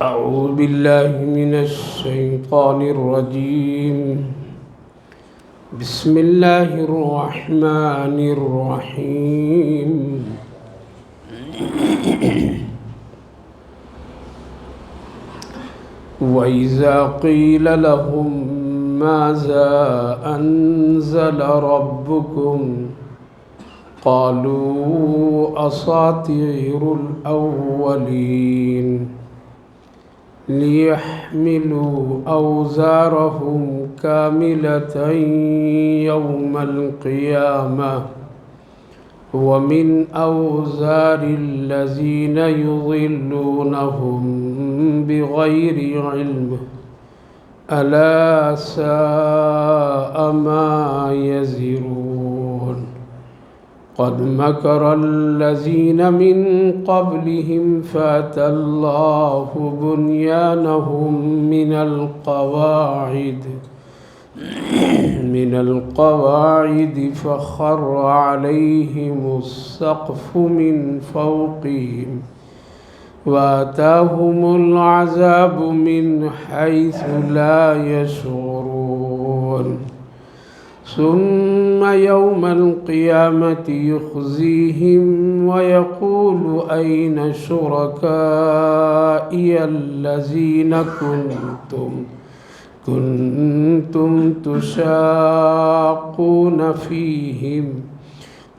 أعوذ بالله من الشيطان الرجيم. بسم الله الرحمن الرحيم. وإذا قيل لهم ماذا أنزل ربكم قالوا أساطير الأولين ليحملوا أوزارهم كاملة يوم القيامة ومن أوزار الذين يضلونهم بغير علم ألا ساء ما يزرون. قد مكر الذين من قبلهم فأتى الله بنيانهم من القواعد فخر عليهم السقف من فوقهم وآتاهم العذاب من حيث لا يشعرون. ثم يوم القيامة يخزيهم ويقول أين شركائي الذين كنتم تشاقون فيهم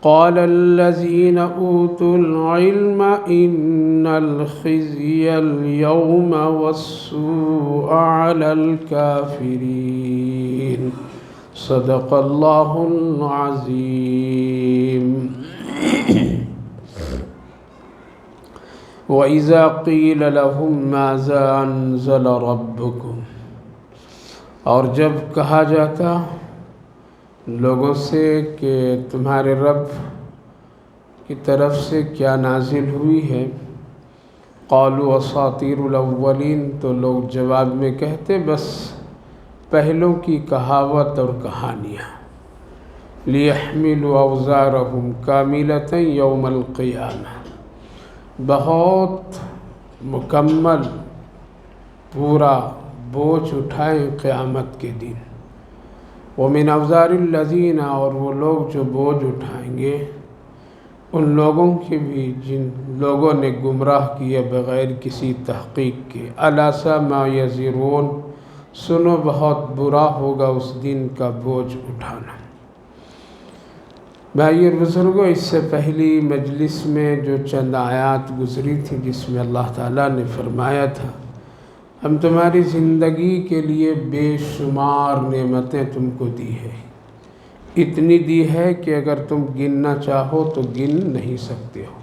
قال الذين أوتوا العلم إن الخزي اليوم والسوء على الكافرين. صدق الله العظيم. وإذا قيل لهم ماذا أنزل ربكم، اور جب کہا جاتا لوگوں سے کہ تمہارے رب کی طرف سے کیا نازل ہوئی ہے، قالوا اساطیر الاولین، تو لوگ جواب میں کہتے بس پہلوں کی کہاوت اور کہانیاں. لیحملوا اوزارہم کاملۃ یوم القیامہ، بہت مکمل پورا بوجھ اٹھائیں قیامت کے دن. ومن اوزار الذین، اور وہ لوگ جو بوجھ اٹھائیں گے ان لوگوں کے بھی جن لوگوں نے گمراہ کیے بغیر کسی تحقیق کے. الا ساء ما یزرون، سنو بہت برا ہوگا اس دن کا بوجھ اٹھانا. بھائی اور بزرگوں، اس سے پہلی مجلس میں جو چند آیات گزری تھی جس میں اللہ تعالیٰ نے فرمایا تھا ہم تمہاری زندگی کے لیے بے شمار نعمتیں تم کو دی ہے، اتنی دی ہے کہ اگر تم گننا چاہو تو گن نہیں سکتے ہو.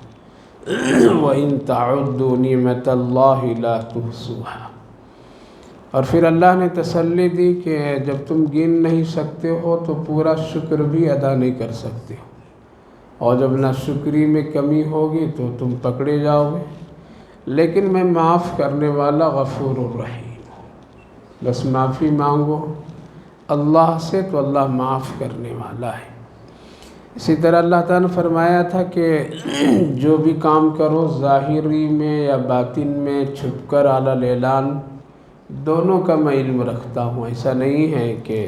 وَإِن تَعُدُّوا نِعْمَةَ اللَّهِ لَا تُحْصُوهَا، اور پھر اللہ نے تسلی دی کہ جب تم گن نہیں سکتے ہو تو پورا شکر بھی ادا نہیں کر سکتے ہو، اور جب ناشکری میں کمی ہوگی تو تم پکڑے جاؤ گے. لیکن میں معاف کرنے والا غفور الرحیم ہوں، بس معافی مانگو اللہ سے تو اللہ معاف کرنے والا ہے. اسی طرح اللہ تعالیٰ نے فرمایا تھا کہ جو بھی کام کرو ظاہری میں یا باطن میں، چھپ کر اعلی الاعلان، دونوں کا میں علم رکھتا ہوں. ایسا نہیں ہے کہ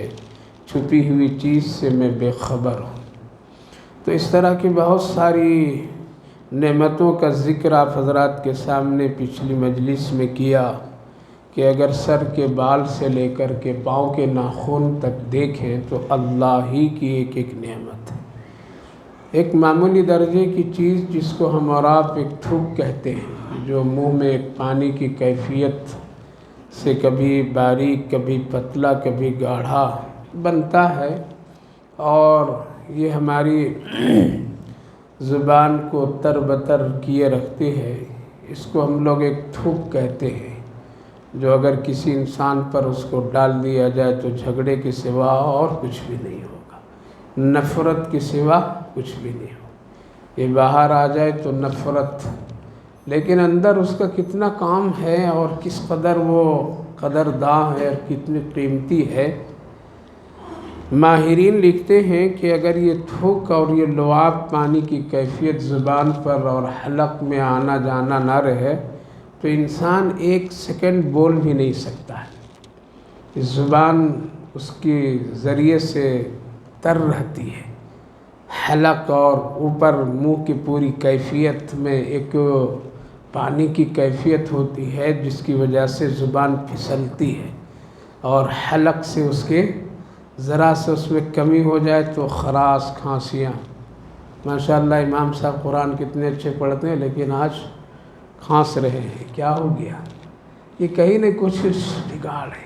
چھپی ہوئی چیز سے میں بے خبر ہوں. تو اس طرح کی بہت ساری نعمتوں کا ذکر آپ حضرات کے سامنے پچھلی مجلس میں کیا کہ اگر سر کے بال سے لے کر کے پاؤں کے ناخن تک دیکھیں تو اللہ ہی کی ایک ایک نعمت ہے. ایک معمولی درجے کی چیز جس کو ہم اور آپ ایک تھوک کہتے ہیں، جو منہ میں ایک پانی کی کیفیت سے کبھی باریک کبھی پتلا کبھی گاڑھا بنتا ہے، اور یہ ہماری زبان کو تر بتر کیے رکھتی ہے. اس کو ہم لوگ ایک تھوک کہتے ہیں، جو اگر کسی انسان پر اس کو ڈال دیا جائے تو جھگڑے کے سوا اور کچھ بھی نہیں ہوگا، نفرت کے سوا کچھ بھی نہیں ہوگا. یہ باہر آ جائے تو نفرت، لیکن اندر اس کا کتنا کام ہے اور کس قدر وہ قدرداں ہے اور کتنی قیمتی ہے. ماہرین لکھتے ہیں کہ اگر یہ تھوک اور یہ لعاب پانی کی کیفیت زبان پر اور حلق میں آنا جانا نہ رہے تو انسان 1 سیکنڈ بول بھی نہیں سکتا ہے. زبان اس کے ذریعے سے تر رہتی ہے. حلق اور اوپر منہ کی پوری کیفیت میں ایک پانی کی کیفیت ہوتی ہے جس کی وجہ سے زبان پھسلتی ہے، اور حلق سے اس کے ذرا سے اس میں کمی ہو جائے تو خراش، کھانسیاں. ماشاءاللہ امام صاحب قرآن کتنے اچھے پڑھتے ہیں لیکن آج کھانس رہے ہیں. کیا ہو گیا؟ یہ کہیں نہ کچھ بگاڑ ہے.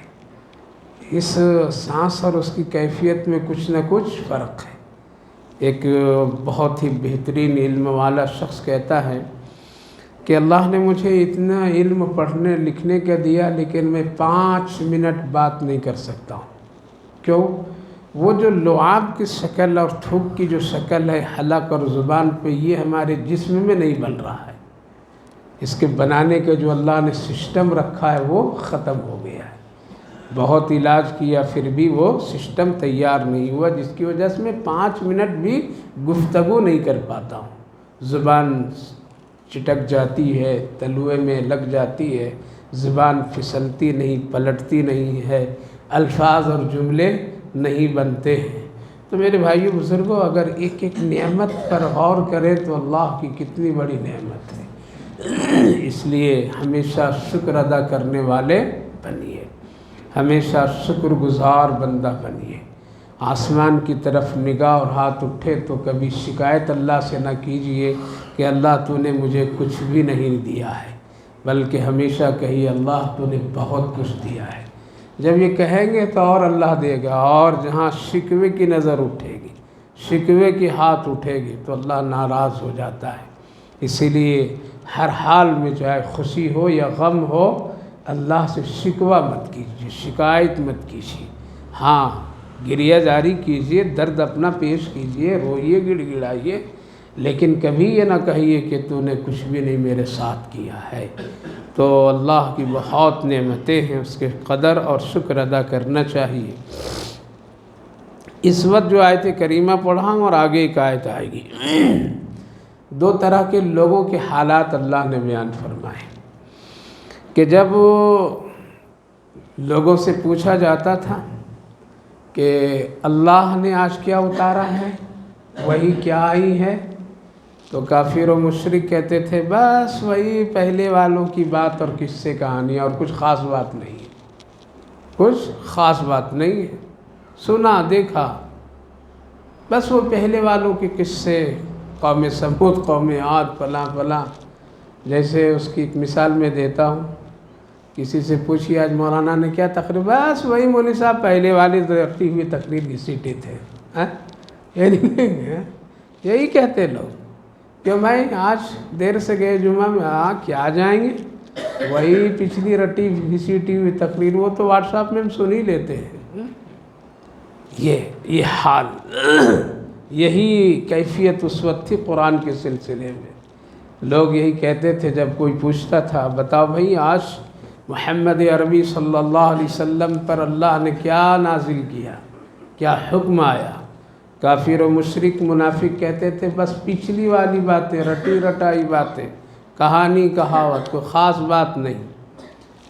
اس سانس اور اس کی کیفیت میں کچھ نہ کچھ فرق ہے. ایک بہت ہی بہترین علم والا شخص کہتا ہے کہ اللہ نے مجھے اتنا علم پڑھنے لکھنے کا دیا لیکن میں 5 منٹ بات نہیں کر سکتا ہوں. کیوں؟ وہ جو لعاب کی شکل اور تھوک کی جو شکل ہے حلق اور زبان پہ، یہ ہمارے جسم میں نہیں بن رہا ہے. اس کے بنانے کا جو اللہ نے سسٹم رکھا ہے وہ ختم ہو گیا ہے. بہت علاج کیا پھر بھی وہ سسٹم تیار نہیں ہوا، جس کی وجہ سے میں 5 منٹ بھی گفتگو نہیں کر پاتا ہوں. زبان چٹک جاتی ہے، تلوے میں لگ جاتی ہے، زبان پھسلتی نہیں، پلٹتی نہیں ہے، الفاظ اور جملے نہیں بنتے ہیں. تو میرے بھائیو بزرگوں، اگر ایک ایک نعمت پر غور کریں تو اللہ کی کتنی بڑی نعمت ہے. اس لیے ہمیشہ شکر ادا کرنے والے بنیے، ہمیشہ شکر گزار بندہ بنیے. آسمان کی طرف نگاہ اور ہاتھ اٹھے تو کبھی شکایت اللہ سے نہ کیجئے کہ اللہ تو نے مجھے کچھ بھی نہیں دیا ہے، بلکہ ہمیشہ کہیے اللہ تو نے بہت کچھ دیا ہے. جب یہ کہیں گے تو اور اللہ دے گا، اور جہاں شکوے کی نظر اٹھے گی، شکوے کی ہاتھ اٹھے گی تو اللہ ناراض ہو جاتا ہے. اسی لیے ہر حال میں چاہے خوشی ہو یا غم ہو، اللہ سے شکوہ مت کیجیے، شکایت مت کیجیے. ہاں، گریہ جاری کیجیے، درد اپنا پیش کیجیے، روئیے، گڑ گڑائیے، لیکن کبھی یہ نہ کہیے کہ تو نے کچھ بھی نہیں میرے ساتھ کیا ہے. تو اللہ کی بہت نعمتیں ہیں، اس کے قدر اور شکر ادا کرنا چاہیے. اس وقت جو آیت کریمہ پڑھا ہوں اور آگے ایک آیت آئے گی، 2 طرح کے لوگوں کے حالات اللہ نے بیان فرمائے کہ جب لوگوں سے پوچھا جاتا تھا کہ اللہ نے آج کیا اتارا ہے، وہی کیا آئی ہے، تو کافر و مشرک کہتے تھے بس وہی پہلے والوں کی بات اور قصے کہانی، اور کچھ خاص بات نہیں ہے، کچھ خاص بات نہیں ہے، سنا دیکھا، بس وہ پہلے والوں کے قصے، قوم سمود، قوم عاد، فلاں فلاں. جیسے اس کی ایک مثال میں دیتا ہوں، کسی سے پوچھیے آج مولانا نے کیا تقریر، بس وہی مولوی صاحب پہلے والی رکھتی ہوئی تقریر گھسیٹے تھے. یہی کہتے لوگ کہ بھائی آج دیر سے گئے جمعہ میں، کیا جائیں گے، وہی پچھلی رٹی گھسیٹی ہوئی تقریر، وہ تو واٹس ایپ میں ہم سن ہی لیتے ہیں. یہ حال، یہی کیفیت اس وقت تھی قرآن کے سلسلے میں. لوگ یہی کہتے تھے جب کوئی پوچھتا تھا بتاؤ بھائی آج محمد عربی صلی اللہ علیہ وسلم پر اللہ نے کیا نازل کیا، کیا حکم آیا. کافر و مشرک منافق کہتے تھے بس پچھلی والی باتیں، رٹی رٹائی باتیں، کہانی کہاوت، کوئی خاص بات نہیں.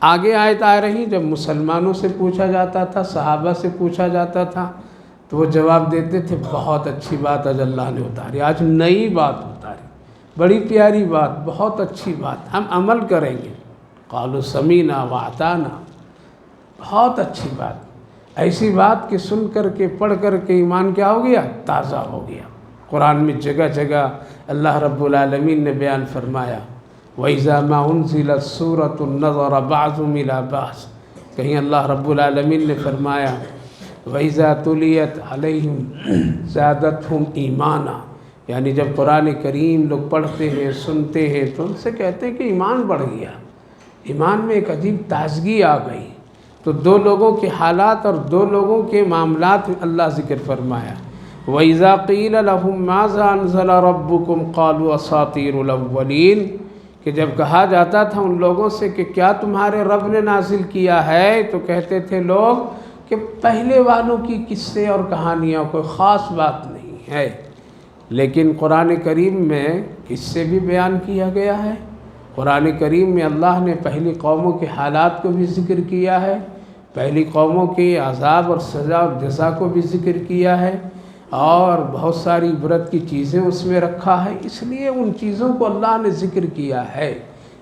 آگے آیت آ رہی، جب مسلمانوں سے پوچھا جاتا تھا، صحابہ سے پوچھا جاتا تھا تو وہ جواب دیتے تھے بہت اچھی بات آج اللہ نے اتاری، آج نئی بات اتاری، بڑی پیاری بات، بہت اچھی بات، ہم عمل کریں گے. قالوا سمینا واطعنا، بہت اچھی بات. ایسی بات کہ سن کر کے پڑھ کر کے ایمان کیا ہو گیا، تازہ ہو گیا. قرآن میں جگہ جگہ اللہ رب العالمین نے بیان فرمایا وَإِذَا مَا أُنزِلَتْ سُورَةٌ نَظَرَ بَعْضُهُمْ إِلَىٰ بَعْضٍ. کہیں اللہ رب العالمین نے فرمایا وَإِذَا تُلِيَتْ عَلَيْهِمْ زَادَتْهُمْ ایمانا، یعنی جب قرآن کریم لوگ پڑھتے ہیں، سنتے ہیں تو ان سے کہتے ہیں کہ ایمان بڑھ گیا، ایمان میں ایک عجیب تازگی آ گئی. تو 2 لوگوں کے حالات اور 2 لوگوں کے معاملات اللہ ذکر فرمایا. وَإِذَا قِيلَ لَهُمْ مَاذَا أَنزَلَ رَبُّكُمْ قَالُوا أَسَاطِيرُ الْأَوَّلِينَ، کہ جب کہا جاتا تھا ان لوگوں سے کہ کیا تمہارے رب نے نازل کیا ہے، تو کہتے تھے لوگ کہ پہلے والوں کی قصے اور کہانیاں، کوئی خاص بات نہیں ہے. لیکن قرآن کریم میں قصے بھی بیان کیا گیا ہے قرآن کریم میں اللہ نے پہلی قوموں کے حالات کو بھی ذکر کیا ہے، پہلی قوموں کے عذاب اور سزا اور جزا کو بھی ذکر کیا ہے، اور بہت ساری عبرت کی چیزیں اس میں رکھا ہے، اس لیے ان چیزوں کو اللہ نے ذکر کیا ہے۔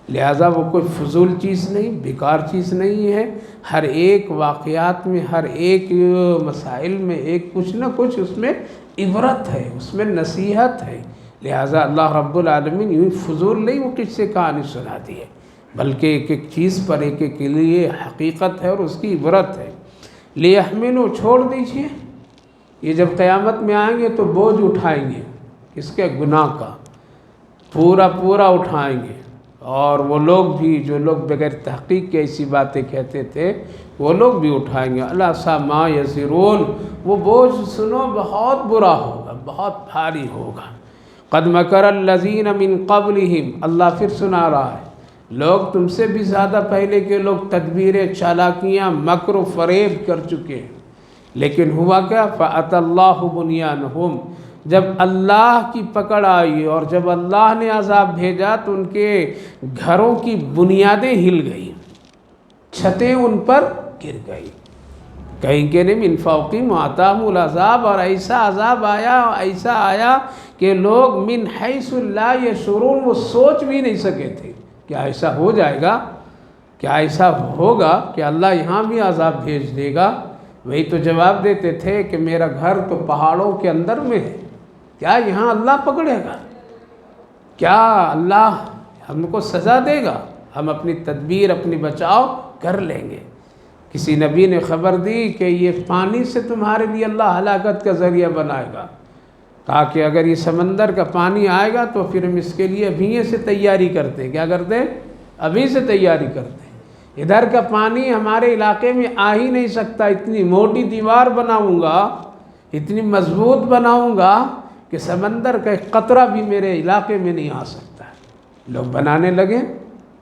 لہٰذا وہ کوئی فضول چیز نہیں، بیکار چیز نہیں ہے، ہر ایک واقعات میں، ہر ایک مسائل میں ایک کچھ نہ کچھ اس میں عبرت ہے، اس میں نصیحت ہے۔ لہٰذا اللہ رب العالمین یوں فضول نہیں وہ قصے کہانی سناتی ہے، بلکہ ایک ایک چیز پر ایک ایک کے لیے حقیقت ہے اور اس کی عبرت ہے۔ لیحملوا، چھوڑ دیجئے، یہ جب قیامت میں آئیں گے تو بوجھ اٹھائیں گے، کس کے؟ گناہ کا پورا اٹھائیں گے، اور وہ لوگ بھی جو لوگ بغیر تحقیق کے ایسی باتیں کہتے تھے وہ لوگ بھی اٹھائیں گے۔ الا سا ما یزرون، وہ بوجھ سنو بہت برا ہوگا، بہت بھاری ہوگا۔ قد مکر الذین من قبلہم، اللہ پھر سنا رہا ہے لوگ تم سے بھی زیادہ پہلے کے لوگ تدبیریں، چالاکیاں، مکر و فریب کر چکے ہیں، لیکن ہوا کیا؟ فأتی اللہ بنیانہم، جب اللہ کی پکڑ آئی اور جب اللہ نے عذاب بھیجا تو ان کے گھروں کی بنیادیں ہل گئیں، چھتیں ان پر گر گئی۔ کہیں کہ نہیں من فوقہم واتاہم العذاب، اور ایسا عذاب آیا کہ لوگ من حیث لا یشعرون، وہ سوچ بھی نہیں سکے تھے کیا ایسا ہو جائے گا، کیا ایسا ہوگا کہ اللہ یہاں بھی عذاب بھیج دے گا۔ وہی تو جواب دیتے تھے کہ میرا گھر تو پہاڑوں کے اندر میں ہے، کیا یہاں اللہ پکڑے گا؟ کیا اللہ ہم کو سزا دے گا؟ ہم اپنی تدبیر، اپنی بچاؤ کر لیں گے۔ کسی نبی نے خبر دی کہ یہ پانی سے تمہارے لیے اللہ ہلاکت کا ذریعہ بنائے گا، کہا کہ اگر یہ سمندر کا پانی آئے گا تو پھر ہم اس کے لیے ابھی سے تیاری کرتے، کیا کرتے؟ ابھی سے تیاری کرتے۔ ادھر کا پانی ہمارے علاقے میں آ ہی نہیں سکتا، اتنی موٹی دیوار بناؤں گا، اتنی مضبوط بناؤں گا کہ سمندر کا ایک قطرہ بھی میرے علاقے میں نہیں آ سکتا۔ لوگ بنانے لگے،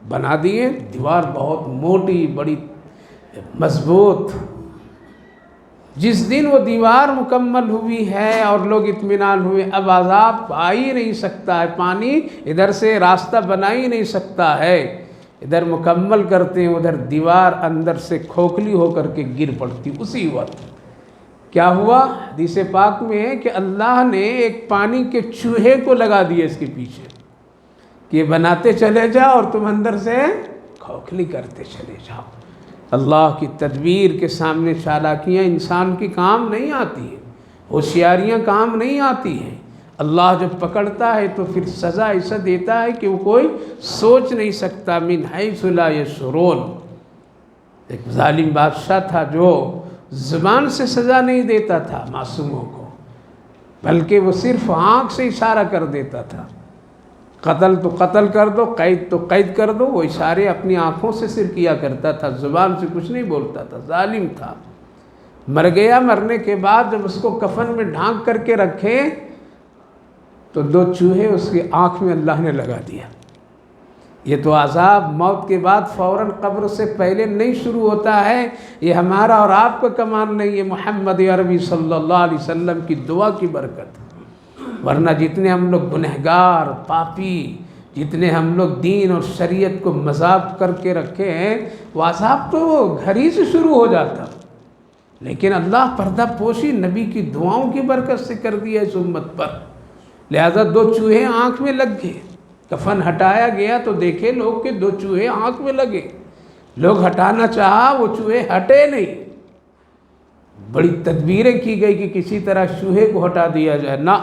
بنا دیے دیوار بہت موٹی، بڑی مضبوط۔ جس دن وہ دیوار مکمل ہوئی ہے اور لوگ اطمینان ہوئے، اب عذاب آ ہی نہیں سکتا ہے، پانی ادھر سے راستہ بنا ہی نہیں سکتا ہے، ادھر مکمل کرتے ہیں، ادھر دیوار اندر سے کھوکھلی ہو کر کے گر پڑتی۔ اسی وقت کیا ہوا؟ حدیث پاک میں ہے کہ اللہ نے ایک پانی کے چوہے کو لگا دیا اس کے پیچھے کہ بناتے چلے جاؤ اور تم اندر سے کھوکھلی کرتے چلے جاؤ۔ اللہ کی تدبیر کے سامنے چالاکیاں انسان کی کام نہیں آتی ہیں، ہوشیاریاں کام نہیں آتی ہیں۔ اللہ جب پکڑتا ہے تو پھر سزا ایسا دیتا ہے کہ وہ کوئی سوچ نہیں سکتا۔ من حیث لا یشعرون، ایک ظالم بادشاہ تھا جو زبان سے سزا نہیں دیتا تھا معصوموں کو، بلکہ وہ صرف آنکھ سے اشارہ کر دیتا تھا، قتل تو قتل کر دو، قید تو قید کر دو، وہ اشارے اپنی آنکھوں سے صرف کیا کرتا تھا، زبان سے کچھ نہیں بولتا تھا، ظالم تھا۔ مر گیا، مرنے کے بعد جب اس کو کفن میں ڈھانک کر کے رکھے تو 2 چوہے اس کی آنکھ میں اللہ نے لگا دیا۔ یہ تو عذاب موت کے بعد فوراً قبر سے پہلے نہیں شروع ہوتا ہے، یہ ہمارا اور آپ کا کمال نہیں ہے، محمد عربی صلی اللہ علیہ وسلم کی دعا کی برکت۔ ورنہ جتنے ہم لوگ گنہگار، پاپی، جتنے ہم لوگ دین اور شریعت کو مذاق کر کے رکھے ہیں، وہ عذاب تو گھر ہی سے شروع ہو جاتا، لیکن اللہ پردہ پوشی نبی کی دعاؤں کی برکت سے کر دیا اس امت پر۔ لہذا 2 چوہے آنکھ میں لگ گئے، کفن ہٹایا گیا تو دیکھے لوگ کہ 2 چوہے آنکھ میں لگے، لوگ ہٹانا چاہا، وہ چوہے ہٹے نہیں۔ بڑی تدبیریں کی گئی کہ کسی طرح چوہے کو ہٹا دیا جائے، نہ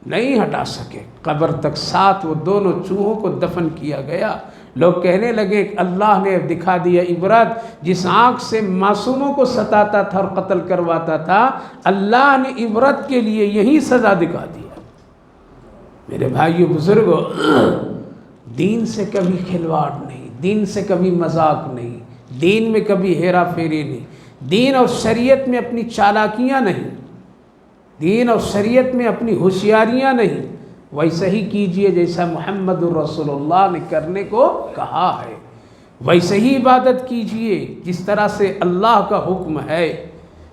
نہیں ہٹا سکے، قبر تک ساتھ وہ دونوں چوہوں کو دفن کیا گیا۔ لوگ کہنے لگے کہ اللہ نے دکھا دیا عبرت، جس آنکھ سے معصوموں کو ستاتا تھا اور قتل کرواتا تھا، اللہ نے عبرت کے لیے یہی سزا دکھا دیا۔ میرے بھائیو بزرگو، دین سے کبھی کھلواڑ نہیں، دین سے کبھی مذاق نہیں، دین میں کبھی ہیرا پھیری نہیں، دین اور شریعت میں اپنی چالاکیاں نہیں، دین اور شریعت میں اپنی ہوشیاریاں نہیں، ویسا ہی کیجئے جیسا محمد الرسول اللہ نے کرنے کو کہا ہے، ویسے ہی عبادت کیجئے جس طرح سے اللہ کا حکم ہے،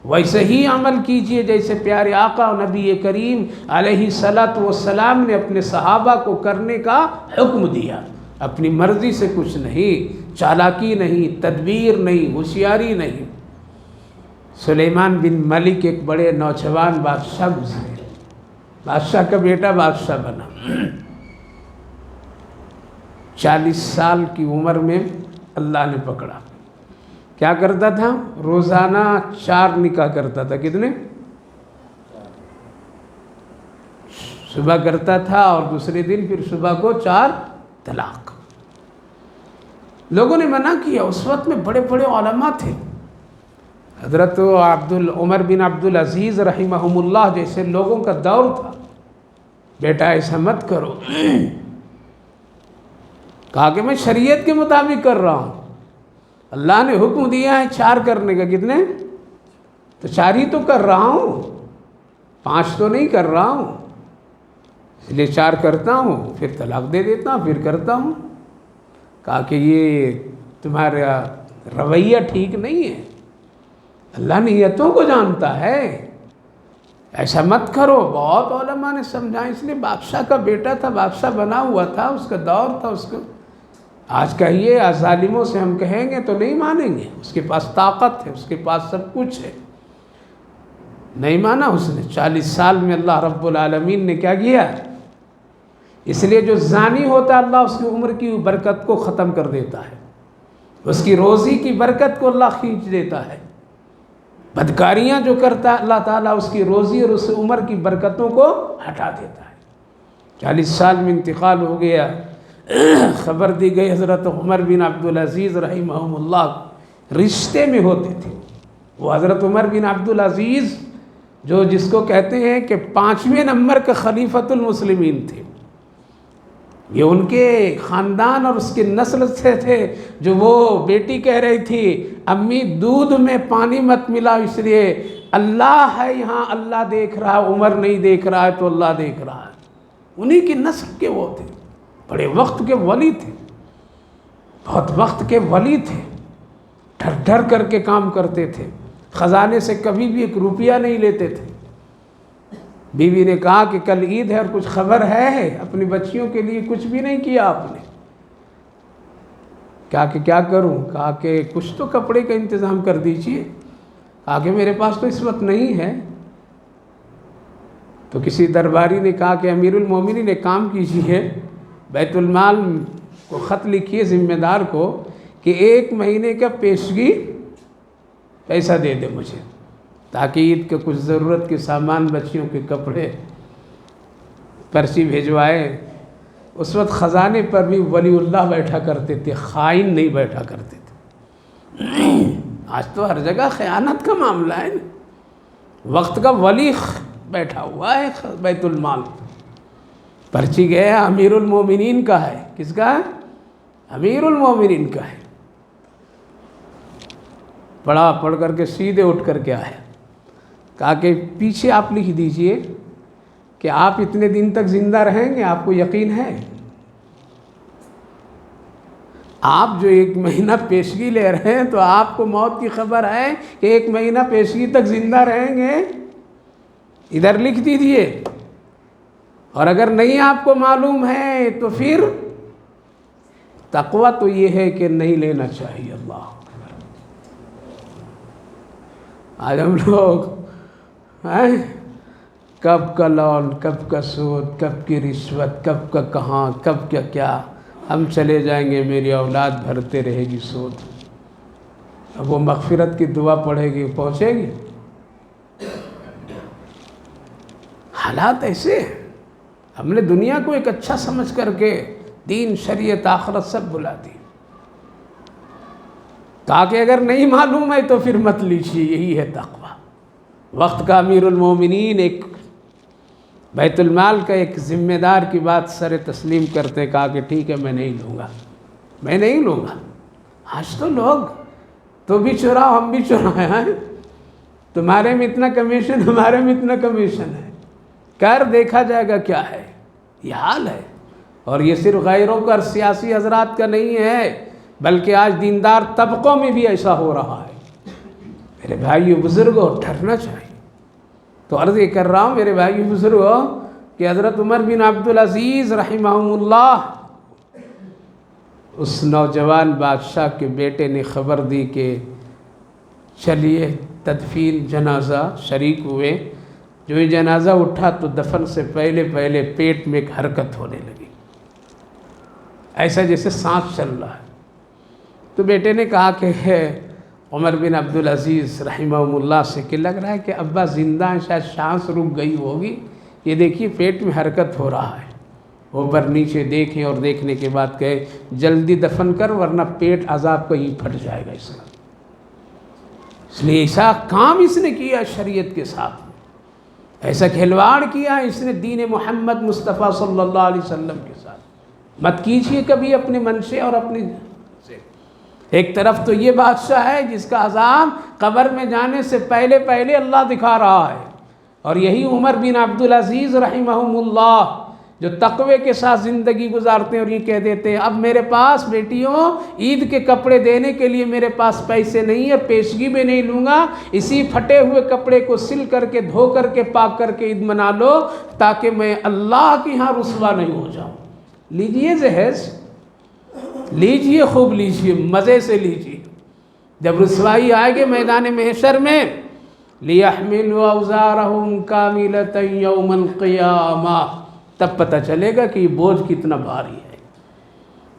ویسے ہی عمل کیجئے جیسے پیارے آقا و نبی کریم علیہ الصلوۃ والسلام نے اپنے صحابہ کو کرنے کا حکم دیا۔ اپنی مرضی سے کچھ نہیں، چالاکی نہیں، تدبیر نہیں، ہوشیاری نہیں۔ سلیمان بن ملک ایک بڑے نوجوان بادشاہ گزرے، بادشاہ کا بیٹا بادشاہ بنا۔ 40 سال کی عمر میں اللہ نے پکڑا۔ کیا کرتا تھا؟ روزانہ 4 نکاح کرتا تھا۔ کتنے؟ صبح کرتا تھا اور دوسرے دن پھر صبح کو 4 طلاق۔ لوگوں نے منع کیا۔ اس وقت میں بڑے بڑے علماء تھے، حضرت عمر بن عبدالعزیز رحمہم اللہ جیسے لوگوں کا دور تھا، بیٹا ایسا مت کرو۔ کہا کہ میں شریعت کے مطابق کر رہا ہوں، اللہ نے حکم دیا ہے 4 کرنے کا۔ کتنے؟ تو 4 ہی تو کر رہا ہوں، 5 تو نہیں کر رہا ہوں، اس لیے 4 کرتا ہوں، پھر طلاق دے دیتا ہوں، پھر کرتا ہوں۔ کہا کہ یہ تمہارا رویہ ٹھیک نہیں ہے، اللہ نیتوں کو جانتا ہے، ایسا مت کرو۔ بہت علماء نے سمجھا، اس لیے بادشاہ کا بیٹا تھا، بادشاہ بنا ہوا تھا، اس کا دور تھا۔ اس کو آج کہیے ظالموں سے ہم کہیں گے تو نہیں مانیں گے، اس کے پاس طاقت ہے، اس کے پاس سب کچھ ہے، نہیں مانا اس نے۔ 40 سال میں اللہ رب العالمین نے کیا کیا؟ اس لیے جو زانی ہوتا ہے اللہ اس کی عمر کی برکت کو ختم کر دیتا ہے، اس کی روزی کی برکت کو اللہ کھینچ دیتا ہے۔ بدکاریاں جو کرتا ہے اللہ تعالیٰ اس کی روزی اور اس عمر کی برکتوں کو ہٹا دیتا ہے۔ 40 سال میں انتقال ہو گیا۔ خبر دی گئی حضرت عمر بن عبدالعزیز رحمہم اللہ رشتے میں ہوتے تھے۔ وہ حضرت عمر بن عبدالعزیز جس کو کہتے ہیں کہ 5ویں نمبر کا خلیفۃ المسلمین تھے، یہ ان کے خاندان اور اس کے نسل سے تھے، جو وہ بیٹی کہہ رہی تھی امی دودھ میں پانی مت ملا، اس لیے اللہ ہے یہاں، اللہ دیکھ رہا ہے، عمر نہیں دیکھ رہا ہے تو اللہ دیکھ رہا ہے۔ انہی کی نسل کے وہ تھے، بڑے وقت کے ولی تھے، بہت وقت کے ولی تھے، ڈر ڈر کر کے کام کرتے تھے، خزانے سے کبھی بھی 1 روپیہ نہیں لیتے تھے۔ بیوی نے کہا کہ کل عید ہے اور کچھ خبر ہے؟ اپنی بچیوں کے لیے کچھ بھی نہیں کیا آپ نے؟ کہا کہ کیا کروں؟ کہا کہ کچھ تو کپڑے کا انتظام کر دیجئے۔ کہا کہ میرے پاس تو اس وقت نہیں ہے۔ تو کسی درباری نے کہا کہ امیر المومنین ایک کام کیجئے، بیت المال کو خط لکھیے ذمہ دار کو کہ 1 مہینے کا پیشگی پیسہ دے دے مجھے، تاکہ عید کے کچھ ضرورت کے سامان، بچیوں کے کپڑے، پرچی بھیجوائے۔ اس وقت خزانے پر بھی ولی اللہ بیٹھا کرتے تھے، خائن نہیں بیٹھا کرتے تھے۔ آج تو ہر جگہ خیانت کا معاملہ ہے، وقت کا ولی بیٹھا ہوا ہے بیت المال۔ پرچی گیا امیر المومنین کا ہے۔ کس کا ہے؟ امیر المومنین کا ہے۔ پڑھ کر کے سیدھے اٹھ کر کے آیا، کہا کہ پیچھے آپ لکھ دیجئے کہ آپ اتنے دن تک زندہ رہیں گے، آپ کو یقین ہے؟ آپ جو 1 مہینہ پیشگی لے رہے ہیں تو آپ کو موت کی خبر ہے کہ 1 مہینہ پیشگی تک زندہ رہیں گے؟ ادھر لکھ دیجئے، اور اگر نہیں آپ کو معلوم ہے تو پھر تقویٰ تو یہ ہے کہ نہیں لینا چاہیے۔ اللہ آج ہم لوگ کب کا لون، کب کا سود، کب کی رشوت، کب کا کہاں، کب کیا ہم چلے جائیں گے، میری اولاد بھرتے رہے گی سود، اب وہ مغفرت کی دعا پڑھے گی، پہنچے گی؟ حالات ایسے ہیں۔ ہم نے دنیا کو ایک اچھا سمجھ کر کے دین، شریعت، آخرت سب بلا دی، تاکہ اگر نہیں معلوم ہے تو پھر مت لیجیے۔ یہی ہے تقویٰ۔ وقت کا امیر المومنین ایک بیت المال کا ایک ذمہ دار کی بات سر تسلیم کرتے، کہا کہ ٹھیک ہے میں نہیں لوں گا، میں نہیں لوں گا۔ آج تو لوگ تو بھی چراؤ، ہم بھی چرائیں ہیں، تمہارے میں اتنا کمیشن، ہمارے میں اتنا کمیشن ہے، کر دیکھا جائے گا کیا ہے۔ یہ حال ہے، اور یہ صرف غیروں کا اور سیاسی حضرات کا نہیں ہے، بلکہ آج دیندار طبقوں میں بھی ایسا ہو رہا ہے۔ میرے بھائیو بزرگوں، ڈرنا چاہیے۔ تو عرض یہ کر رہا ہوں میرے بھائیو بزرگوں کہ حضرت عمر بن عبدالعزیز رحمہم اللہ اس نوجوان بادشاہ کے بیٹے نے خبر دی کہ چلیے تدفین جنازہ شریک ہوئے۔ جو یہ جنازہ اٹھا تو دفن سے پہلے پیٹ میں ایک حرکت ہونے لگی، ایسا جیسے سانس چل رہا ہے۔ تو بیٹے نے کہا کہ عمر بن عبدالعزیز رحمہ اللہ سے کہ لگ رہا ہے کہ ابا زندہ ہیں، شاید سانس رک گئی ہوگی، یہ دیکھیے پیٹ میں حرکت ہو رہا ہے۔ اوپر نیچے دیکھیں اور دیکھنے کے بعد کہے جلدی دفن کر ورنہ پیٹ عذاب کہیں پھٹ جائے گا اس کا۔ اس لیے ایسا کام اس نے کیا شریعت کے ساتھ، ایسا کھلواڑ کیا اس نے دین محمد مصطفیٰ صلی اللہ علیہ وسلم کے ساتھ۔ مت کیجیے کبھی اپنے من سے اور اپنی سے۔ ایک طرف تو یہ بادشاہ ہے جس کا عذاب قبر میں جانے سے پہلے اللہ دکھا رہا ہے، اور یہی عمر بن عبدالعزیز رحمہم اللہ جو تقوی کے ساتھ زندگی گزارتے ہیں اور یہ کہہ دیتے ہیں اب میرے پاس بیٹیوں عید کے کپڑے دینے کے لیے میرے پاس پیسے نہیں ہے، پیشگی میں نہیں لوں گا، اسی پھٹے ہوئے کپڑے کو سل کر کے دھو کر کے پاک کر کے عید منا لو تاکہ میں اللہ کے ہاں رسوا نہیں ہو جاؤں۔ لیجئے جہیز، لیجئے، خوب لیجئے، مزے سے لیجئے۔ جب رسوائی آئے گے میدان محشر میں لِيَحْمِلُوا أَوْزَارَهُمْ كَامِلَةً يَوْمَ الْقِيَامَةِ، تب پتہ چلے گا کہ یہ بوجھ کتنا بھاری ہے۔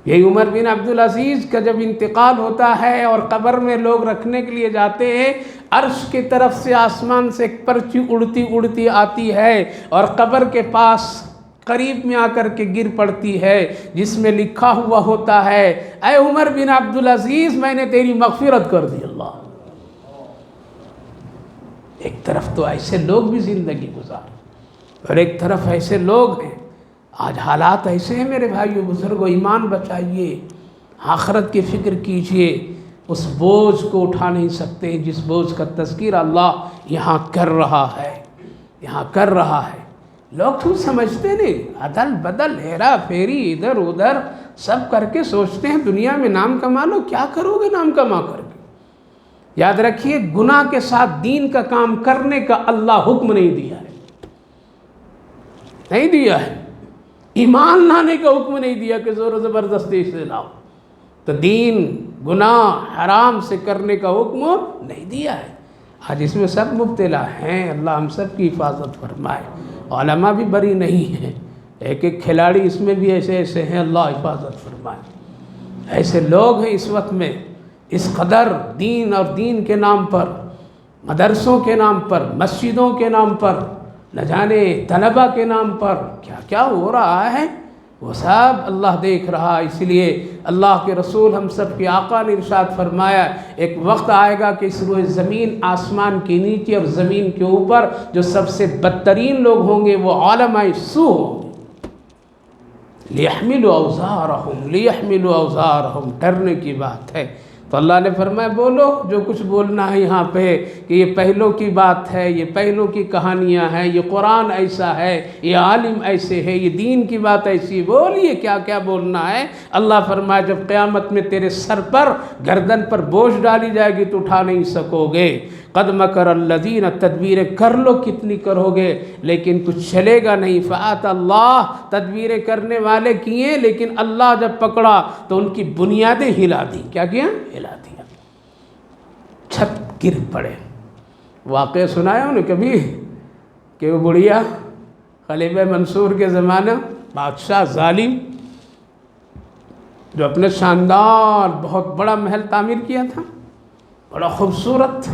یہی عمر بن عبدالعزیز کا جب انتقال ہوتا ہے اور قبر میں لوگ رکھنے کے لیے جاتے ہیں، عرش کی طرف سے آسمان سے ایک پرچی اڑتی آتی ہے اور قبر کے پاس قریب میں آ کر کے گر پڑتی ہے، جس میں لکھا ہوا ہوتا ہے اے عمر بن عبدالعزیز میں نے تیری مغفرت کر دی اللہ۔ ایک طرف تو ایسے لوگ بھی زندگی گزار اور ایک طرف ایسے لوگ ہیں۔ آج حالات ایسے ہیں میرے بھائیو بزرگو، ایمان بچائیے، آخرت کی فکر کیجئے۔ اس بوجھ کو اٹھا نہیں سکتے جس بوجھ کا تذکرہ اللہ یہاں کر رہا ہے۔ لوگ تو سمجھتے نہیں، عدل بدل ہیرا پھیری ادھر ادھر سب کر کے سوچتے ہیں دنیا میں نام کما لو۔ کیا کرو گے نام کما کر کے؟ یاد رکھیے گناہ کے ساتھ دین کا کام کرنے کا اللہ حکم نہیں دیا ہے، ایمان لانے کا حکم نہیں دیا کہ زور و زبردستی سے لاؤ، تو دین گناہ حرام سے کرنے کا حکم نہیں دیا ہے۔ آج اس میں سب مبتلا ہیں، اللہ ہم سب کی حفاظت فرمائے۔ علماء بھی بری نہیں ہیں، ایک کھلاڑی اس میں بھی ایسے ہیں، اللہ حفاظت فرمائے۔ ایسے لوگ ہیں اس وقت میں اس قدر دین اور دین کے نام پر، مدرسوں کے نام پر، مسجدوں کے نام پر، نہ جانے طلبہ کے نام پر کیا کیا ہو رہا ہے، وہ سب اللہ دیکھ رہا ہے۔ اس لیے اللہ کے رسول ہم سب کے آقا نے ارشاد فرمایا ایک وقت آئے گا کہ اس روئے زمین آسمان کے نیچے اور زمین کے اوپر جو سب سے بدترین لوگ ہوں گے وہ علماء سوء ہوں گے۔ لِيَحْمِلُوا أَوْزَارَهُمْ، ڈرنے کی بات ہے۔ تو اللہ نے فرمایا بولو جو کچھ بولنا ہے یہاں پہ کہ یہ پہلوں کی بات ہے، یہ پہلوں کی کہانیاں ہیں، یہ قرآن ایسا ہے، یہ عالم ایسے ہے، یہ دین کی بات ایسی، بولیے کیا کیا بولنا ہے۔ اللہ فرمایا جب قیامت میں تیرے سر پر گردن پر بوجھ ڈالی جائے گی تو اٹھا نہیں سکو گے۔ قد مکر الذین، تدبیریں کر لو کتنی کرو گے لیکن کچھ چلے گا نہیں۔ فآت اللہ، تدبیریں کرنے والے کیے لیکن اللہ جب پکڑا تو ان کی بنیادیں ہلا دی۔ کیا کیا؟ ہلا دیا، چھت گر پڑے۔ واقعہ سنایا انہیں کبھی کہ وہ بڑھیا خلیفہ منصور کے زمانہ بادشاہ ظالم جو اپنے شاندار بہت بڑا محل تعمیر کیا تھا، بڑا خوبصورت،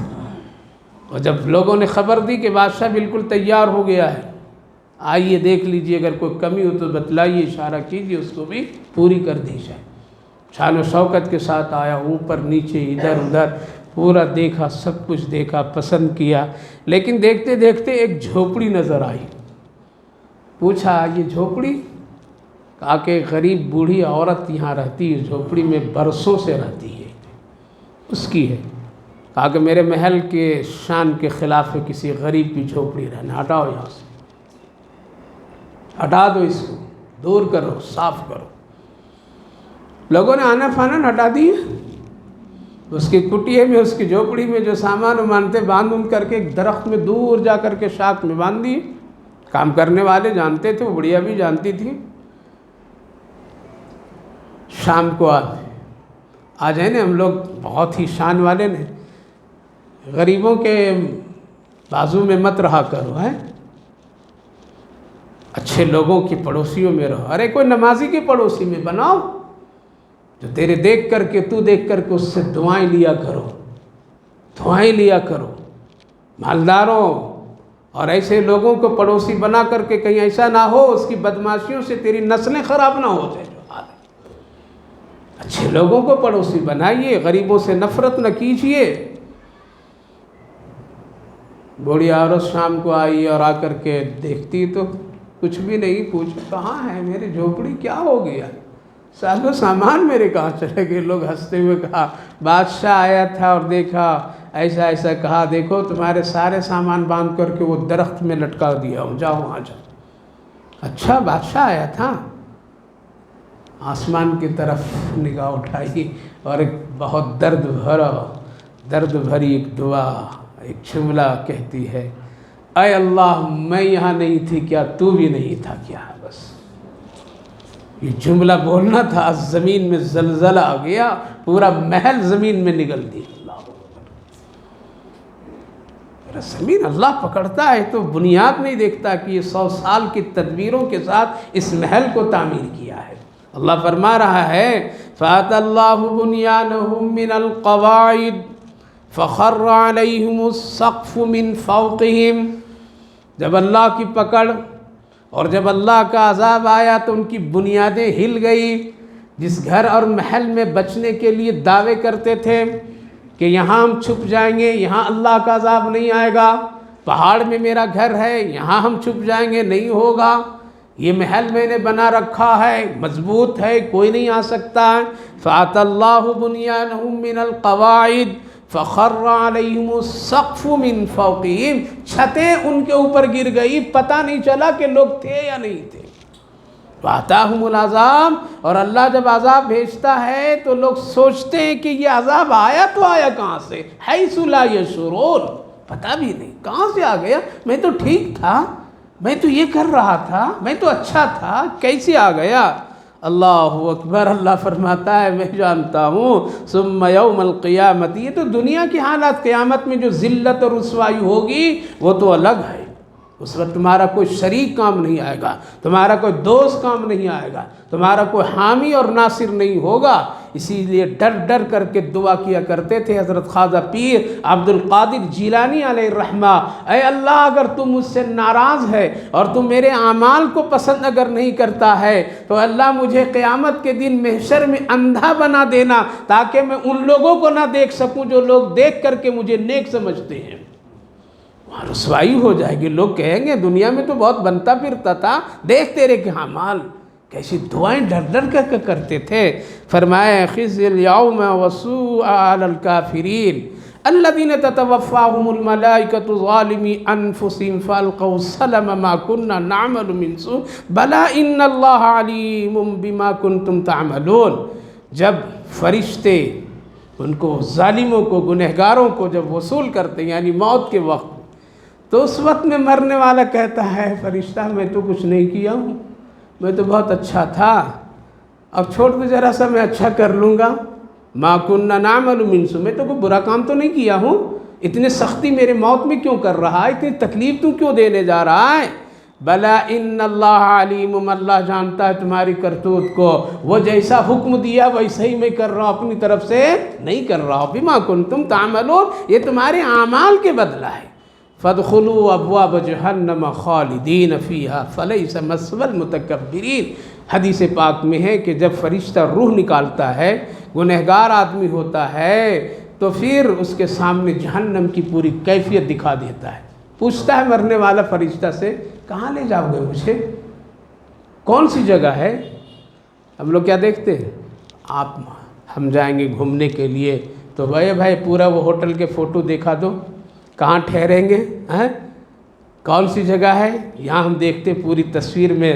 اور جب لوگوں نے خبر دی کہ بادشاہ بالکل تیار ہو گیا ہے، آئیے دیکھ لیجئے اگر کوئی کمی ہو تو بتلائیے، اشارہ کیجئے اس کو بھی پوری کر دی جائے۔ شان و شوکت کے ساتھ آیا، اوپر نیچے ادھر ادھر پورا دیکھا، سب کچھ دیکھا، پسند کیا، لیکن دیکھتے دیکھتے ایک جھوپڑی نظر آئی۔ پوچھا یہ جھوپڑی؟ کہا کہ غریب بوڑھی عورت یہاں رہتی ہے، جھوپڑی میں برسوں سے رہتی ہے، اس کی ہے۔ کہا کہ میرے محل کے شان کے خلاف ہے کسی غریب کی جھوپڑی رہنا، ہٹاؤ یہاں سے، ہٹا دو اس کو، دور کرو، صاف کرو۔ لوگوں نے آنا فانا ہٹا دی، اس کی کٹیے میں، اس کی جھوپڑی میں جو سامان مانتے باندھ کر کے ایک درخت میں دور جا کر کے شاخ میں باندھ دی۔ کام کرنے والے جانتے تھے، وہ بڑھیا بھی جانتی تھی۔ شام کو آ جائیں نا، ہم لوگ بہت ہی شان والے نے، غریبوں کے بازو میں مت رہا کرو، ہے اچھے لوگوں کی پڑوسیوں میں رہو۔ ارے کوئی نمازی کے پڑوسی میں بناؤ جو تیرے دیکھ کر کے تو دیکھ کر کے اس سے دعائیں لیا کرو، دعائیں لیا کرو۔ مالداروں اور ایسے لوگوں کو پڑوسی بنا کر کے کہیں ایسا نہ ہو اس کی بدمعاشیوں سے تیری نسلیں خراب نہ ہو جائے۔ جو حال ہے، اچھے لوگوں کو پڑوسی بنائیے، غریبوں سے نفرت نہ کیجیے۔ بوڑھی عورت شام کو آئی اور آ کر کے دیکھتی تو کچھ بھی نہیں، پوچھ کہاں ہے میری جھوپڑی، کیا ہو گیا، سالو سامان میرے کہاں چلے گئے؟ لوگ ہنستے ہوئے کہا بادشاہ آیا تھا اور دیکھا ایسا ایسا، کہا دیکھو تمہارے سارے سامان باندھ کر کے وہ درخت میں لٹکا دیا ہوں، جاؤ وہاں جاؤ۔ اچھا بادشاہ آیا تھا؟ آسمان کی طرف نگاہ اٹھائی اور ایک بہت درد بھری ایک دعا، ایک جملہ کہتی ہے، اے اللہ میں یہاں نہیں تھی کیا، تو بھی نہیں تھا کیا؟ بس یہ جملہ بولنا تھا، زمین میں زلزلہ آ گیا، پورا محل زمین میں نگل دیا۔ اللہ زمین اللہ پکڑتا ہے تو بنیاد نہیں دیکھتا کہ یہ 100 سال کی تدبیروں کے ساتھ اس محل کو تعمیر کیا ہے۔ اللہ فرما رہا ہے فَأَتَى اللَّهُ بُنْيَانَهُم مِّنَ الْقَوَاعِدِ فَخَرَّ عَلَيْهِمُ السَّقْفُ مِنْ فَوْقِهِمْ۔ جب اللہ کی پکڑ اور جب اللہ کا عذاب آیا تو ان کی بنیادیں ہل گئی۔ جس گھر اور محل میں بچنے کے لیے دعوے کرتے تھے کہ یہاں ہم چھپ جائیں گے، یہاں اللہ کا عذاب نہیں آئے گا، پہاڑ میں میرا گھر ہے یہاں ہم چھپ جائیں گے، نہیں ہوگا، یہ محل میں نے بنا رکھا ہے، مضبوط ہے، کوئی نہیں آ سکتا ہے۔ فَأَتَى اللَّهُ بُنْيَانَهُم مِّنَ الْقَوَاعِدِ فَخَرَّ عَلَيْهِمُ السَّقْفُ مِنْ فَوْقِهِمْ۔ چھتیں ان کے اوپر گر گئی، پتہ نہیں چلا کہ لوگ تھے یا نہیں تھے۔ وَأَتَاهُمُ الْعَذَابُ، اور اللہ جب عذاب بھیجتا ہے تو لوگ سوچتے ہیں کہ یہ عذاب آیا تو آیا کہاں سے، حَيْثُ لَا يَشْعُرُونَ، پتہ بھی نہیں کہاں سے آ گیا، میں تو ٹھیک تھا، میں تو یہ کر رہا تھا، میں تو اچھا تھا، کیسے آ گیا؟ اللہ اکبر۔ اللہ فرماتا ہے میں جانتا ہوں ثم یوم القیامت، یہ تو دنیا کی حالات، قیامت میں جو ذلت اور رسوائی ہوگی وہ تو الگ ہے۔ اس وقت تمہارا کوئی شریک کام نہیں آئے گا، تمہارا کوئی دوست کام نہیں آئے گا، تمہارا کوئی حامی اور ناصر نہیں ہوگا۔ اسی لیے ڈر ڈر کر کے دعا کیا کرتے تھے حضرت خواجہ پیر عبد القادر جیلانی علیہ الرحمہ، اے اللہ اگر تم مجھ سے ناراض ہے اور تم میرے اعمال کو پسند اگر نہیں کرتا ہے تو اللہ مجھے قیامت کے دن محشر میں اندھا بنا دینا تاکہ میں ان لوگوں کو نہ دیکھ سکوں جو لوگ دیکھ کر کے مجھے نیک سمجھتے ہیں۔ وہاں رسوائی ہو جائے گی، لوگ کہیں گے دنیا میں تو بہت بنتا پھرتا تھا، دیکھ تیرے کے اعمال، کیسی دعائیں ڈر ڈر کر کرتے تھے۔ فرمایا خزي اليوم وسوء على الكافرين الذين تتوفاهم الملائكة ظالمي أنفسهم فألقوا السلم ما كنا نعمل من سوء بلى إن الله عليم بما كنتم تعملون۔ جب فرشتے ان کو ظالموں کو گنہگاروں کو جب وصول کرتے ہیں یعنی موت کے وقت، تو اس وقت میں مرنے والا کہتا ہے فرشتہ میں تو کچھ نہیں کیا ہوں، میں تو بہت اچھا تھا، اب چھوڑ دو ذرا سا میں اچھا کر لوں گا، ما كنا نعمل من سوء، میں تو کوئی برا کام تو نہیں کیا ہوں، اتنی سختی میرے موت میں کیوں کر رہا ہے، اتنی تکلیف تو کیوں دینے جا رہا ہے؟ بلا ان اللہ علیم، اللہ جانتا ہے تمہاری کرتوت کو، وہ جیسا حکم دیا ویسا ہی میں کر رہا ہوں، اپنی طرف سے نہیں کر رہا ہوں۔ بما کنتم تعملون، یہ تمہارے اعمال کے بدلہ ہے۔ فادخلوا ابواب جہنم خالدین فیہا فلیس مثوی المتکبرین۔ حدیث پاک میں ہے کہ جب فرشتہ روح نکالتا ہے، گنہگار آدمی ہوتا ہے تو پھر اس کے سامنے جہنم کی پوری کیفیت دکھا دیتا ہے، پوچھتا ہے مرنے والا فرشتہ سے کہاں لے جاؤ گے مجھے، کون سی جگہ ہے؟ ہم لوگ کیا دیکھتے ہیں، ہم جائیں گے گھومنے کے لیے تو بھائی پورا وہ ہوٹل کے فوٹو دکھا دو، کہاں ٹھہریں گے، کون سی جگہ ہے، یہاں ہم دیکھتے پوری تصویر میں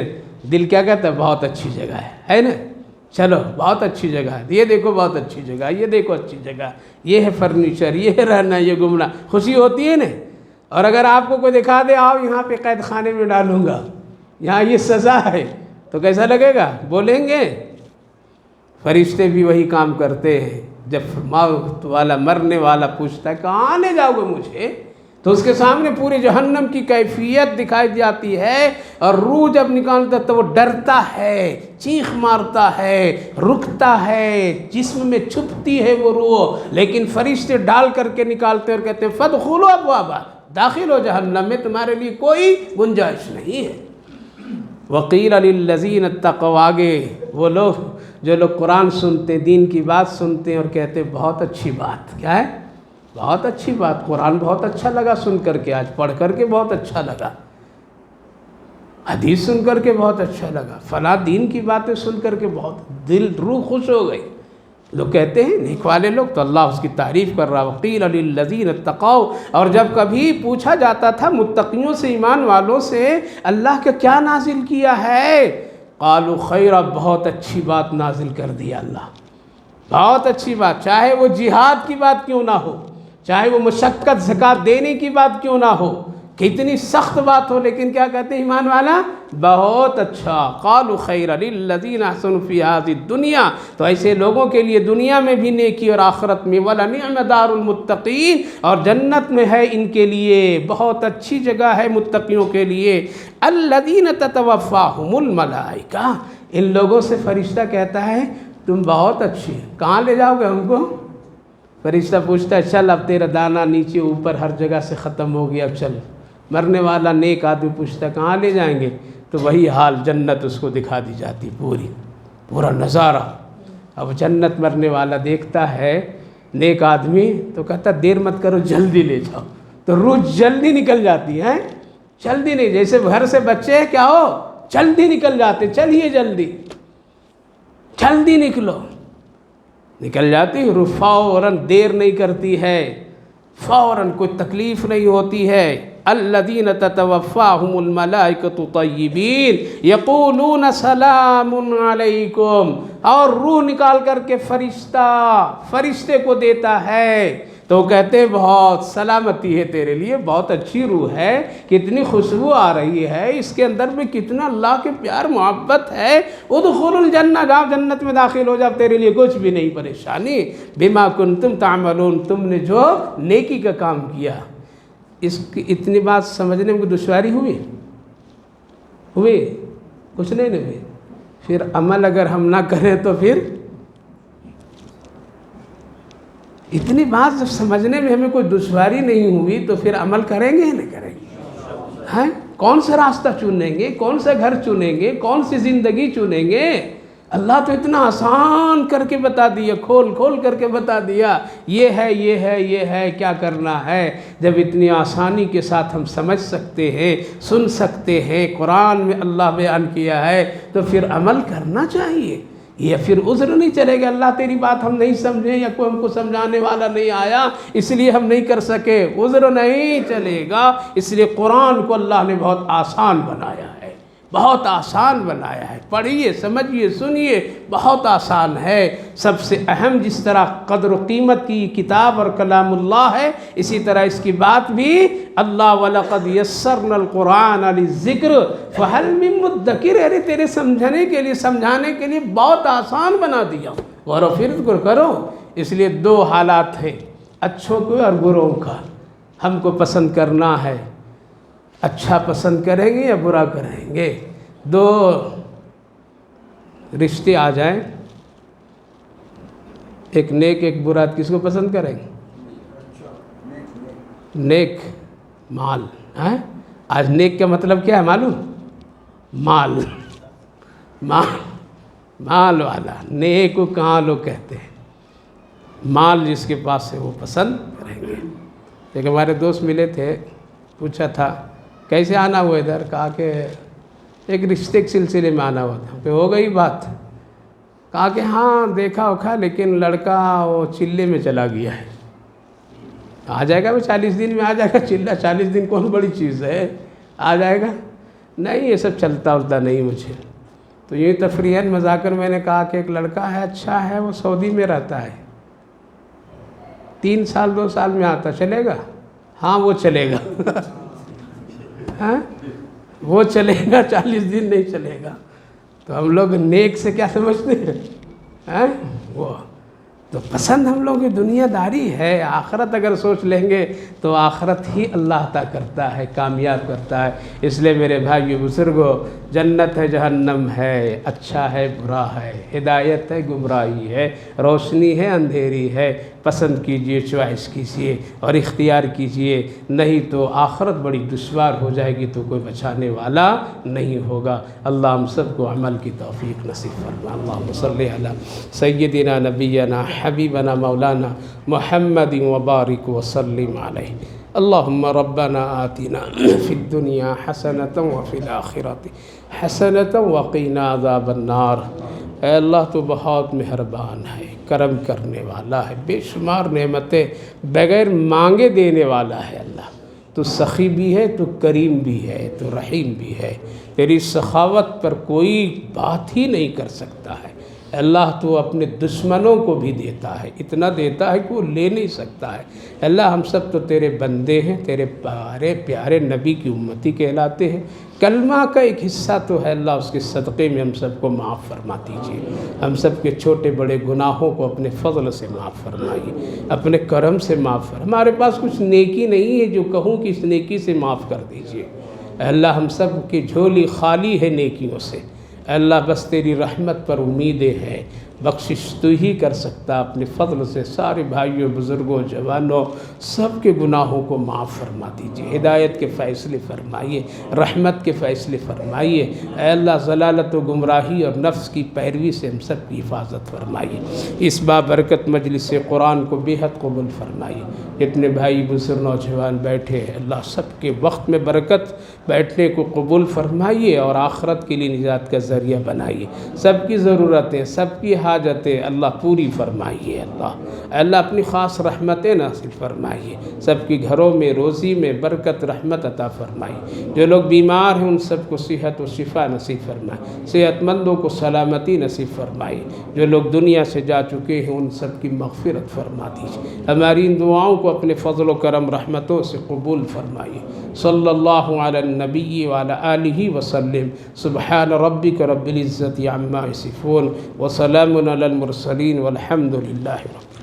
دل کیا کہتا ہے بہت اچھی جگہ ہے نا، چلو بہت اچھی جگہ ہے، یہ دیکھو بہت اچھی جگہ، یہ دیکھو اچھی جگہ، یہ ہے فرنیچر، یہ ہے رہنا، یہ گھومنا، خوشی ہوتی ہے نا۔ اور اگر آپ کو کوئی دکھا دے آؤ یہاں پہ قید خانے میں ڈالوں گا، یہاں یہ سزا ہے، تو کیسا لگے گا، بولیں گے؟ فرشتے بھی وہی کام کرتے ہیں۔ جب موت والا مرنے والا پوچھتا ہے کہاں لے جاؤ گے مجھے، تو اس کے سامنے پوری جہنم کی کیفیت دکھائی جاتی ہے، اور روح جب نکالتا ہے تو وہ ڈرتا ہے، چیخ مارتا ہے، رکتا ہے، جسم میں چھپتی ہے وہ روح، لیکن فرشتے ڈال کر کے نکالتے اور کہتے ہیں فادخلوا ابوابا، داخل ہو جہنم میں، تمہارے لیے کوئی گنجائش نہیں ہے۔ وقیل للذین اتقوا، آگے وہ لوگ جو لوگ قرآن سنتے ہیں، دین کی بات سنتے ہیں اور کہتے ہیں بہت اچھی بات، کیا ہے؟ بہت اچھی بات، قرآن بہت اچھا لگا سن کر کے، آج پڑھ کر کے بہت اچھا لگا، حدیث سن کر کے بہت اچھا لگا، فلاں دین کی باتیں سن کر کے بہت دل روح خوش ہو گئی۔ لوگ کہتے ہیں نیک والے لوگ، تو اللہ اس کی تعریف کر رہا، وقیل للذین اتقوا، اور جب کبھی پوچھا جاتا تھا متقیوں سے، ایمان والوں سے، اللہ کا کیا نازل کیا ہے، قالوا خیرا، بہت اچھی بات نازل کر دیا اللہ، بہت اچھی بات، چاہے وہ جہاد کی بات کیوں نہ ہو، چاہے وہ مشقت زکوٰۃ دینے کی بات کیوں نہ ہو، کتنی سخت بات ہو، لیکن کیا کہتے ہیں ایمان والا، بہت اچھا، قالوا خیرا للذین احسنوا فی ہذہ الدنیا، تو ایسے لوگوں کے لیے دنیا میں بھی نیکی اور آخرت میں، ولنعم دار المتقین، اور جنت میں ہے ان کے لیے بہت اچھی جگہ ہے متقیوں کے لیے، الذین تتوفاہم الملائکہ، ان لوگوں سے فرشتہ کہتا ہے تم بہت اچھی، کہاں لے جاؤ گے ہم کو؟ فرشتہ پوچھتا ہے چل اب تیرا دانا نیچے اوپر ہر جگہ سے ختم ہو گیا، اب چل۔ مرنے والا نیک آدمی پوچھتا ہے کہاں لے جائیں گے، تو وہی حال، جنت اس کو دکھا دی جاتی، پورا نظارہ۔ اب جنت مرنے والا دیکھتا ہے نیک آدمی، تو کہتا دیر مت کرو، جلدی لے جاؤ، تو روح جلدی نکل جاتی ہے، جلدی نہیں، جیسے گھر سے بچے کیا ہو جلدی نکل جاتے، چلیے جلدی، جلدی نکلو، نکل جاتی روح، فوراً دیر نہیں کرتی ہے، فوراً کوئی تکلیف نہیں ہوتی ہے۔ الذین تتوفاہم الملائکۃ طیبین یقولون سلام علیکم، اور روح نکال کر کے فرشتے کو دیتا ہے، تو کہتے ہیں بہت سلامتی ہے تیرے لیے، بہت اچھی روح ہے، کتنی خوشبو آ رہی ہے، اس کے اندر میں کتنا اللہ کے پیار محبت ہے، ادخل الجنہ، جاؤ جنت میں داخل ہو جاؤ، تیرے لیے کچھ بھی نہیں پریشانی، بما کنتم تعملون، تم نے جو نیکی کا کام کیا۔ اس کی اتنی بات سمجھنے میں کوئی دشواری ہوئی کچھ نہیں ہوئی، پھر عمل اگر ہم نہ کریں تو پھر اتنی بات جب سمجھنے میں ہمیں کوئی دشواری نہیں ہوئی تو پھر عمل کریں گے یا نہیں کریں گے؟ ہیں کون سا راستہ چنیں گے، کون سا گھر چنیں گے، کون سی زندگی چنیں گے؟ اللہ تو اتنا آسان کر کے بتا دیا، کھول کھول کر کے بتا دیا، یہ ہے یہ ہے یہ ہے، کیا کرنا ہے۔ جب اتنی آسانی کے ساتھ ہم سمجھ سکتے ہیں، سن سکتے ہیں، قرآن میں اللہ بیان کیا ہے، تو پھر عمل کرنا چاہیے، یا پھر عذر نہیں چلے گا، اللہ تیری بات ہم نہیں سمجھے، یا کوئی ہم کو سمجھانے والا نہیں آیا اس لیے ہم نہیں کر سکے، عذر نہیں چلے گا۔ اس لیے قرآن کو اللہ نے بہت آسان بنایا ہے، بہت آسان بنایا ہے، پڑھیے سمجھیے سنیے، بہت آسان ہے۔ سب سے اہم جس طرح قدر و قیمت کی کتاب اور کلام اللہ ہے، اسی طرح اس کی بات بھی اللہ وَلَقَدْ يَسَّرْنَا الْقُرْآنَ لِلذِّكْرِ فَهَلْ مِن مُدَّكِرٍ، ارے تیرے سمجھنے کے لیے، سمجھانے کے لیے بہت آسان بنا دیا، غور و فکر کرو۔ اس لیے دو حالات ہیں، اچھوں کو اور بروں کا، ہم کو پسند کرنا ہے، اچھا پسند کریں گے یا برا کریں گے؟ دو رشتے آ جائیں، ایک نیک ایک برا، کس کو پسند کریں گے؟ نیک مال ہے، آج نیک کا مطلب کیا ہے معلوم؟ مال والا، نیک کو کہاں لوگ کہتے ہیں، مال جس کے پاس ہے وہ پسند کریں گے۔ ایک ہمارے دوست ملے تھے، پوچھا تھا کیسے آنا ہوا ادھر، کہا کہ ایک رشتے کے سلسلے میں آنا ہوا تھا، کہ ہو گئی بات، کہا کہ ہاں دیکھا اوکھا، لیکن لڑکا وہ چلے میں چلا گیا ہے، آ جائے گا وہ 40 دن میں آ جائے گا، چلہ 40 دن کون بڑی چیز ہے، آ جائے گا، نہیں یہ سب چلتا ہوتا نہیں مجھے۔ تو یہ تفریحاً مذاکر میں نے کہا کہ ایک لڑکا ہے، اچھا ہے، وہ سعودی میں رہتا ہے، 3 سال 2 سال میں آتا، چلے گا؟ ہاں وہ چلے گا ہاں وہ چلے گا، 40 دن نہیں چلے گا۔ تو ہم لوگ نیک سے کیا سمجھتے ہیں؟ وہ تو پسند ہم لوگوں کی دنیا داری ہے، آخرت اگر سوچ لیں گے تو آخرت ہی اللہ عطا کرتا ہے، کامیاب کرتا ہے۔ اس لیے میرے بھائی بزرگوں، جنت ہے جہنم ہے، اچھا ہے برا ہے، ہدایت ہے گمراہی ہے، روشنی ہے اندھیری ہے، پسند کیجئے، چوائس کیجئے اور اختیار کیجئے، نہیں تو آخرت بڑی دشوار ہو جائے گی تو کوئی بچانے والا نہیں ہوگا۔ اللہ ہم سب کو عمل کی توفیق نصیب فرما۔ اللہم صلی علی سیدنا نبینا حبیبنا مولانا محمد وبارک وسلم علیہ۔ اللہم ربنا آتنا فی الدنیا حسنۃ وفی الآخرۃ حسنۃ وقنا عذاب النار۔ اے اللہ تو بہت مہربان ہے، کرم کرنے والا ہے، بے شمار نعمتیں بغیر مانگے دینے والا ہے۔ اللہ تو سخی بھی ہے، تو کریم بھی ہے، تو رحیم بھی ہے، تیری سخاوت پر کوئی بات ہی نہیں کر سکتا ہے۔ اللہ تو اپنے دشمنوں کو بھی دیتا ہے، اتنا دیتا ہے کہ وہ لے نہیں سکتا ہے۔ اللہ ہم سب تو تیرے بندے ہیں، تیرے پیارے پیارے نبی کی امتی کہلاتے ہیں، کلمہ کا ایک حصہ تو ہے اللہ، اس کے صدقے میں ہم سب کو معاف فرما دیجیے، ہم سب کے چھوٹے بڑے گناہوں کو اپنے فضل سے معاف فرمائیے، اپنے کرم سے معاف فرمائیے۔ ہمارے پاس کچھ نیکی نہیں ہے جو کہوں کہ اس نیکی سے معاف کر دیجیے۔ اللہ ہم سب کی جھولی خالی ہے نیکیوں سے، اللہ بس تیری رحمت پر امیدیں ہیں، بخشش تو ہی کر سکتا، اپنے فضل سے سارے بھائیوں بزرگوں جوانوں سب کے گناہوں کو معاف فرما دیجیے، ہدایت کے فیصلے فرمائیے، رحمت کے فیصلے فرمائیے۔ اے اللہ ضلالت و گمراہی اور نفس کی پیروی سے ہم سب کی حفاظت فرمائیے۔ اس بابرکت مجلس قرآن کو بے حد قبول فرمائیے۔ جتنے بھائی بزرگ نوجوان بیٹھے اللہ سب کے وقت میں برکت، بیٹھنے کو قبول فرمائیے اور آخرت کے لیے نجات کا ذریعہ بنائیے۔ سب کی ضرورتیں، سب کی حاجتیں اللہ پوری فرمائیے۔ اللہ اپنی خاص رحمتیں نازل فرمائیے، سب کی گھروں میں روزی میں برکت رحمت عطا فرمائیے۔ جو لوگ بیمار ہیں ان سب کو صحت و شفا نصیب فرمائے، صحت مندوں کو سلامتی نصیب فرمائیے۔ جو لوگ دنیا سے جا چکے ہیں ان سب کی مغفرت فرما دیجیے۔ ہماری ان دعاؤں کو اپنے فضل و کرم رحمتوں سے قبول فرمائیے۔ صلی اللہ علی النبی وعلی آلہ وسلم۔ سبحان ربک رب العزت عما یصفون وسلام علی المرسلین والحمد للہ رب